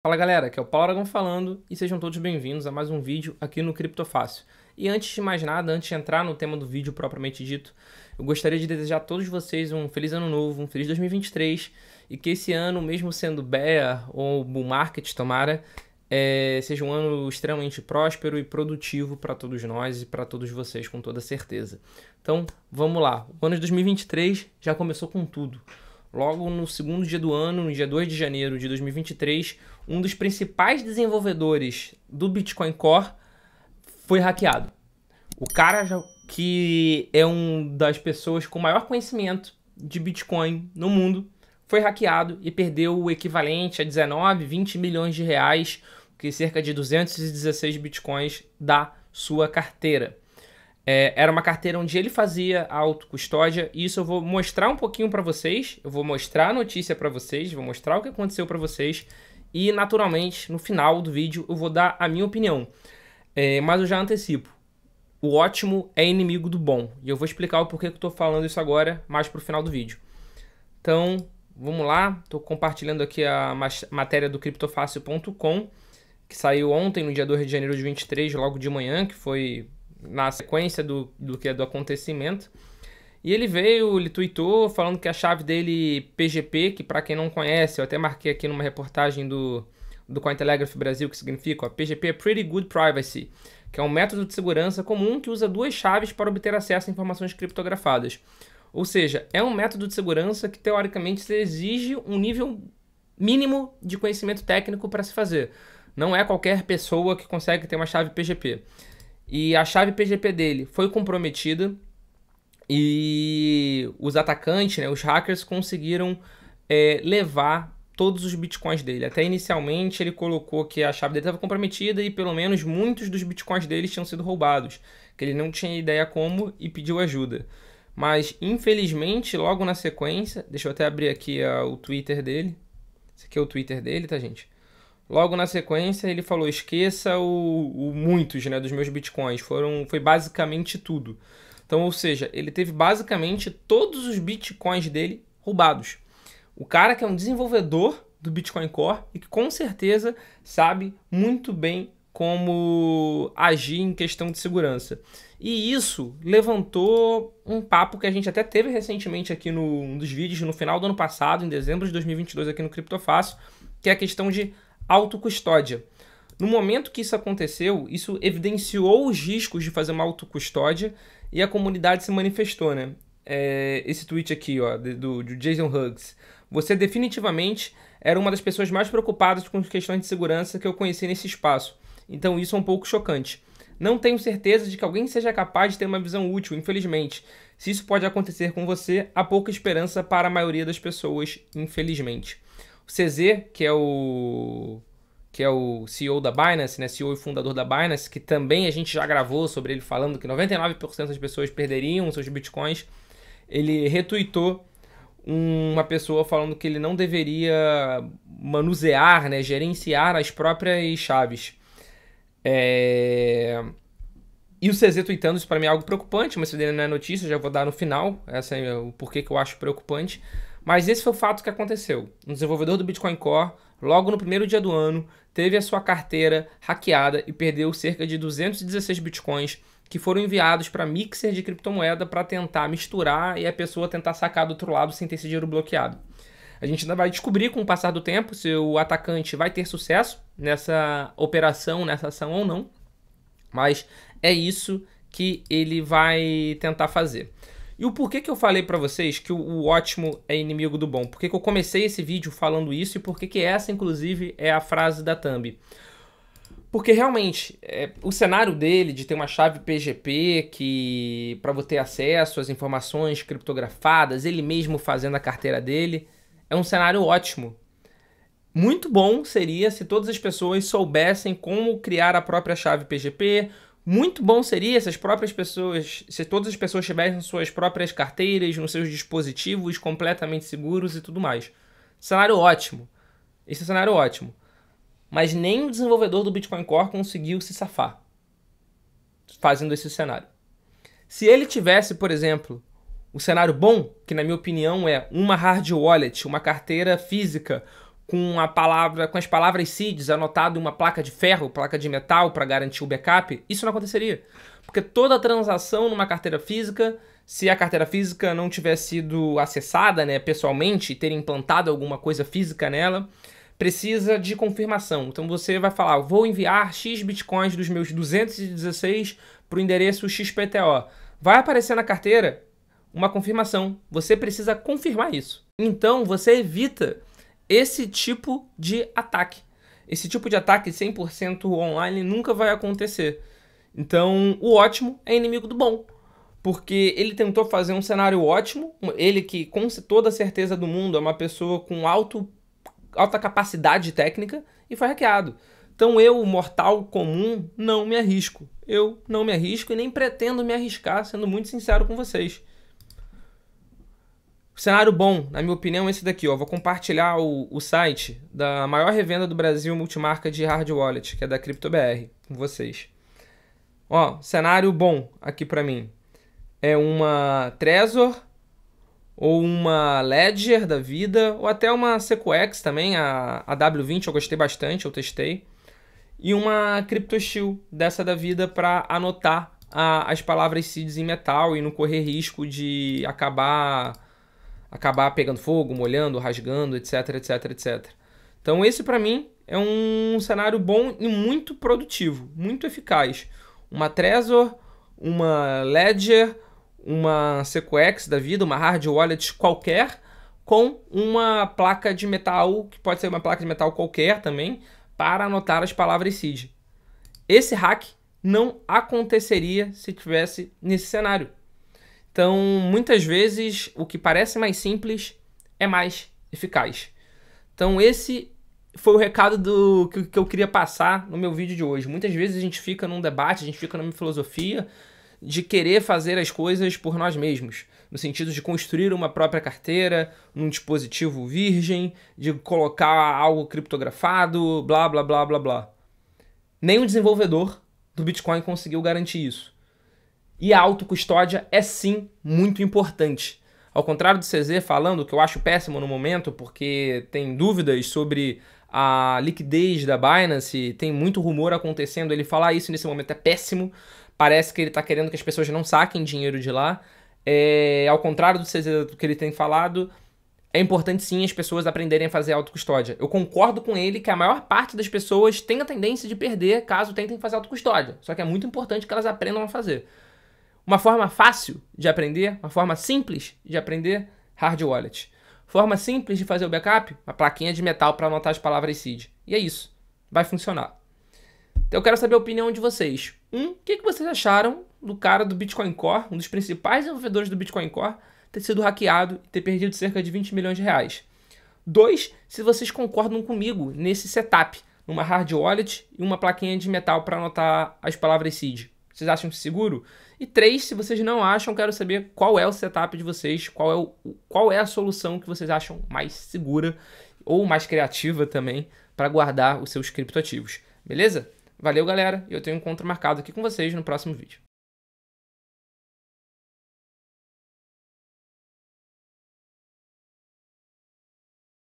Fala galera, aqui é o Paulo Aragão falando e sejam todos bem-vindos a mais um vídeo aqui no Criptofácil. E antes de mais nada, antes de entrar no tema do vídeo propriamente dito, eu gostaria de desejar a todos vocês um feliz ano novo, um feliz 2023 e que esse ano, mesmo sendo bear ou bull market, tomara, seja um ano extremamente próspero e produtivo para todos nós e para todos vocês, com toda certeza. Então, vamos lá. O ano de 2023 já começou com tudo. Logo no segundo dia do ano, no dia 2 de janeiro de 2023, um dos principais desenvolvedores do Bitcoin Core foi hackeado. O cara que é uma das pessoas com maior conhecimento de Bitcoin no mundo foi hackeado e perdeu o equivalente a 19, 20 milhões de reais, que é cerca de 216 Bitcoins da sua carteira. Era uma carteira onde ele fazia a autocustódia, e isso eu vou mostrar um pouquinho para vocês, eu vou mostrar a notícia para vocês, vou mostrar o que aconteceu para vocês, e naturalmente, no final do vídeo, eu vou dar a minha opinião. Mas eu já antecipo, o ótimo é inimigo do bom, e eu vou explicar o porquê que eu estou falando isso agora, mais pro final do vídeo. Então, vamos lá, estou compartilhando aqui a matéria do criptofácil.com, que saiu ontem, no dia 2 de janeiro de 23, logo de manhã, que foi na sequência do acontecimento. E ele tweetou falando que a chave dele PGP, que para quem não conhece, eu até marquei aqui numa reportagem do Cointelegraph Brasil, que significa PGP é Pretty Good Privacy, que é um método de segurança comum que usa duas chaves para obter acesso a informações criptografadas. Ou seja, é um método de segurança que teoricamente se exige um nível mínimo de conhecimento técnico para se fazer. Não é qualquer pessoa que consegue ter uma chave PGP. E a chave PGP dele foi comprometida e os atacantes, né, os hackers, conseguiram levar todos os bitcoins dele. Até inicialmente ele colocou que a chave dele estava comprometida e pelo menos muitos dos bitcoins dele tinham sido roubados, que ele não tinha ideia como e pediu ajuda. Mas infelizmente, logo na sequência, deixa eu até abrir aqui o Twitter dele. Esse aqui é o Twitter dele, tá, gente? Logo na sequência ele falou, esqueça muitos, né, dos meus bitcoins, foi basicamente tudo. Então, ou seja, ele teve basicamente todos os bitcoins dele roubados. O cara que é um desenvolvedor do Bitcoin Core e que com certeza sabe muito bem como agir em questão de segurança. E isso levantou um papo que a gente até teve recentemente aqui num dos vídeos, no final do ano passado, em dezembro de 2022, aqui no Criptofácil, que é a questão de autocustódia. No momento que isso aconteceu, isso evidenciou os riscos de fazer uma autocustódia e a comunidade se manifestou, né? Esse tweet aqui, ó, do Jason Hughes. Você definitivamente era uma das pessoas mais preocupadas com questões de segurança que eu conheci nesse espaço. Então isso é um pouco chocante. Não tenho certeza de que alguém seja capaz de ter uma visão útil, infelizmente. Se isso pode acontecer com você, há pouca esperança para a maioria das pessoas, infelizmente. O CZ, que é o CEO da Binance, né, CEO e fundador da Binance, que também a gente já gravou sobre ele falando que 99% das pessoas perderiam seus bitcoins, ele retweetou uma pessoa falando que ele não deveria manusear, né, gerenciar as próprias chaves. E o CZ tweetando isso para mim é algo preocupante, mas isso dele não é notícia, eu já vou dar no final, essa é o porquê que eu acho preocupante. Mas esse foi o fato que aconteceu. Um desenvolvedor do Bitcoin Core, logo no primeiro dia do ano, teve a sua carteira hackeada e perdeu cerca de 216 bitcoins que foram enviados para mixer de criptomoeda para tentar misturar e a pessoa tentar sacar do outro lado sem ter esse dinheiro bloqueado. A gente ainda vai descobrir com o passar do tempo se o atacante vai ter sucesso nessa operação, nessa ação ou não. Mas é isso que ele vai tentar fazer. E o porquê que eu falei para vocês que o ótimo é inimigo do bom? Por que eu comecei esse vídeo falando isso e por que essa, inclusive, é a frase da thumb? Porque realmente, o cenário dele de ter uma chave PGP que para você ter acesso às informações criptografadas, ele mesmo fazendo a carteira dele, é um cenário ótimo. Muito bom seria se todas as pessoas soubessem como criar a própria chave PGP. Muito bom seria se todas as pessoas tivessem suas próprias carteiras nos seus dispositivos completamente seguros e tudo mais. Cenário ótimo. Esse é um cenário ótimo. Mas nem o desenvolvedor do Bitcoin Core conseguiu se safar fazendo esse cenário. Se ele tivesse, por exemplo, o cenário bom, que na minha opinião é uma hard wallet, uma carteira física com as palavras seeds anotado em uma placa de ferro, placa de metal para garantir o backup, isso não aconteceria. Porque toda transação numa carteira física, se a carteira física não tiver sido acessada, né, pessoalmente, ter implantado alguma coisa física nela, precisa de confirmação. Então você vai falar, vou enviar X bitcoins dos meus 216 para o endereço XPTO. Vai aparecer na carteira uma confirmação. Você precisa confirmar isso. Então você evita esse tipo de ataque. Esse tipo de ataque 100% online nunca vai acontecer. Então o ótimo é inimigo do bom. Porque ele tentou fazer um cenário ótimo. Ele que com toda a certeza do mundo é uma pessoa com alta capacidade técnica e foi hackeado. Então eu, mortal comum, não me arrisco. Eu não me arrisco e nem pretendo me arriscar, sendo muito sincero com vocês. Cenário bom, na minha opinião, é esse daqui. Ó. Vou compartilhar o site da maior revenda do Brasil multimarca de hard wallet, que é da CryptoBR, com vocês. Ó, cenário bom aqui pra mim. É uma Trezor, ou uma Ledger da vida, ou até uma SecuX também, a W20 eu gostei bastante, eu testei. E uma CryptoShield dessa da vida para anotar as palavras seeds em metal e não correr risco de acabar pegando fogo, molhando, rasgando, etc, etc, etc. Então esse para mim é um cenário bom e muito produtivo, muito eficaz. Uma Trezor, uma Ledger, uma SecuX da vida, uma hard wallet qualquer, com uma placa de metal, que pode ser uma placa de metal qualquer também, para anotar as palavras seed. Esse hack não aconteceria se tivesse nesse cenário. Então, muitas vezes, o que parece mais simples é mais eficaz. Então, esse foi o recado que eu queria passar no meu vídeo de hoje. Muitas vezes a gente fica num debate, a gente fica numa filosofia de querer fazer as coisas por nós mesmos, no sentido de construir uma própria carteira, num dispositivo virgem, de colocar algo criptografado, blá, blá, blá, blá, blá. Nem o desenvolvedor do Bitcoin conseguiu garantir isso. E a autocustódia é sim muito importante. Ao contrário do CZ falando, que eu acho péssimo no momento, porque tem dúvidas sobre a liquidez da Binance, tem muito rumor acontecendo, ele falar isso nesse momento é péssimo. Parece que ele está querendo que as pessoas não saquem dinheiro de lá. Ao contrário do CZ que ele tem falado, é importante sim as pessoas aprenderem a fazer autocustódia. Eu concordo com ele que a maior parte das pessoas tem a tendência de perder caso tentem fazer autocustódia. Só que é muito importante que elas aprendam a fazer. Uma forma fácil de aprender, uma forma simples de aprender, hard wallet. Forma simples de fazer o backup, uma plaquinha de metal para anotar as palavras seed. E é isso. Vai funcionar. Então eu quero saber a opinião de vocês. O que vocês acharam do cara do Bitcoin Core, um dos principais desenvolvedores do Bitcoin Core, ter sido hackeado e ter perdido cerca de 20 milhões de reais? 2, se vocês concordam comigo nesse setup, numa hard wallet e uma plaquinha de metal para anotar as palavras seed. Vocês acham seguro? E 3, se vocês não acham, quero saber qual é o setup de vocês, qual é a solução que vocês acham mais segura ou mais criativa também para guardar os seus criptoativos. Beleza? Valeu, galera. Eu tenho um encontro marcado aqui com vocês no próximo vídeo.